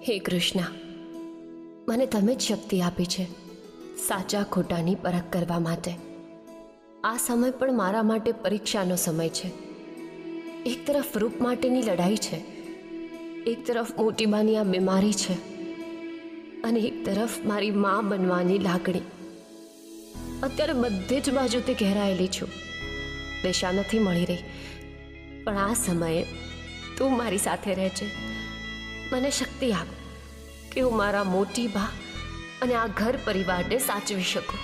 હે કૃષ્ણ, મને તમે જ શક્તિ આપી છે સાચા ખોટાની પરખ કરવા માટે. આ સમય પણ મારા માટે પરીક્ષાનો સમય છે. એક તરફ રૂપ માટેની લડાઈ છે, એક તરફ મોટી બાની આ બીમારી છે, અને એક તરફ મારી મા બનવાની લાગણી. અત્યારે બધી જ બાજુથી ઘેરાયેલી છું. દિશા નથી મળી રહી, પણ આ સમયે તું મારી સાથે રહે છે. મને શક્તિ આપ કે હું મારા મોટી બા અને આ ઘર પરિવારને સાચવી શકું.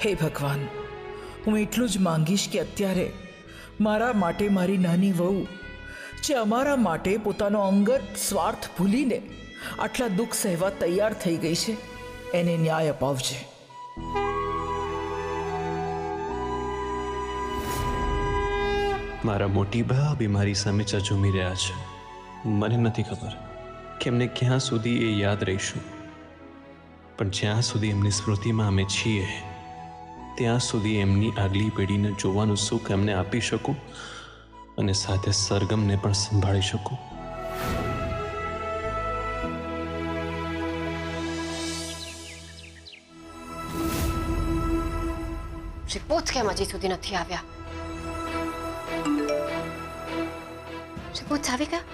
હે ભગવાન, હું એટલું જ માંગીશ કે અત્યારે મારા માટે મારી નાની વહુ, જે અમારા માટે પોતાનો અંગત સ્વાર્થ ભૂલીને આટલા દુઃખ સહેવા તૈયાર થઈ ગઈ છે, એને ન્યાય અપાવજે. મારા મોટી બા બીમારી સામે ઝઝૂમી રહ્યા છે. મને નથી ખબર કે એમને ક્યાં સુધી એ યાદ રહીશું, પણ જ્યાં સુધી એમની સ્મૃતિમાં અમે છીએ ત્યાં સુધી એમની આગલી પેઢીને જોવાનું સુખ એમને આપી શકું અને સાથે સરગમને પણ સંભાળી શકું. રિપોર્ટ કેમ હજી સુધી નથી આવ્યા? રિપોર્ટ આવી ગયા?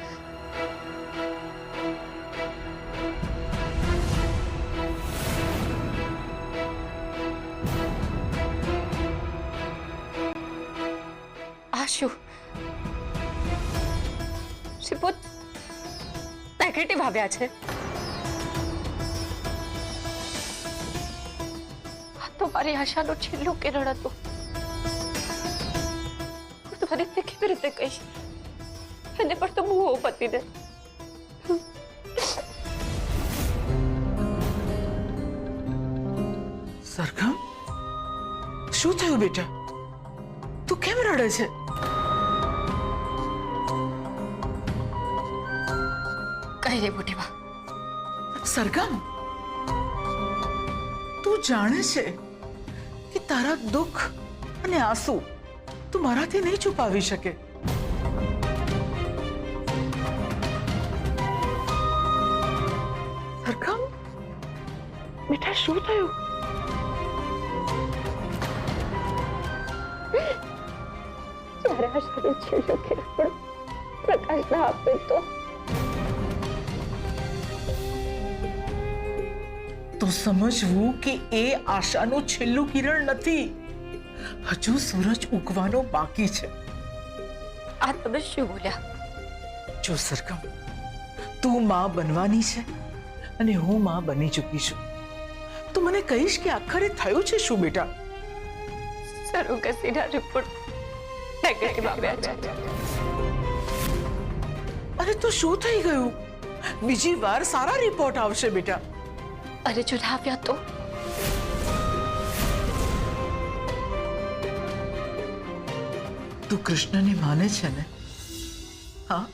આ શું? રિપોર્ટ નેગેટિવ આવ્યા છે. તો મારી આશાનો છેલ્લું કિરણ હતું. હું તો ફરીથી કેવી રીતે કહીશ? એને પર તો મુઓ પતિને. સરગમ, શું થયું બેટા? તું કેમ રડે છે? કઈ નહીં મોટી બા. સરગમ, તું જાણે છે કે તારા દુઃખ અને આંસુ તું મારાથી નહીં છુપાવી શકે. સરગમ, બેટા શું થયું? મારા આશાનું છેલ્લું કિરણ પ્રકાશ ના આપે તો સમજવું કે એ આશાનું છેલ્લું કિરણ નથી. હજુ સૂરજ ઉગવાનો બાકી છે. આ તમે શું બોલ્યા? જો સરગમ, તું માં બનવાની છે અને હું માં બની ચૂકી છું. તું મને કહીશ કે આખરે થયું છે શું બેટા? સરોગસીના રિપોર્ટ નેગેટિવ આવ્યા છે. અરે તો શું થઈ ગયું? બીજી વાર સારા રિપોર્ટ આવશે બેટા. અરે જો ના આવ્યા તો? તું કૃષ્ણને માને છે ને? હા,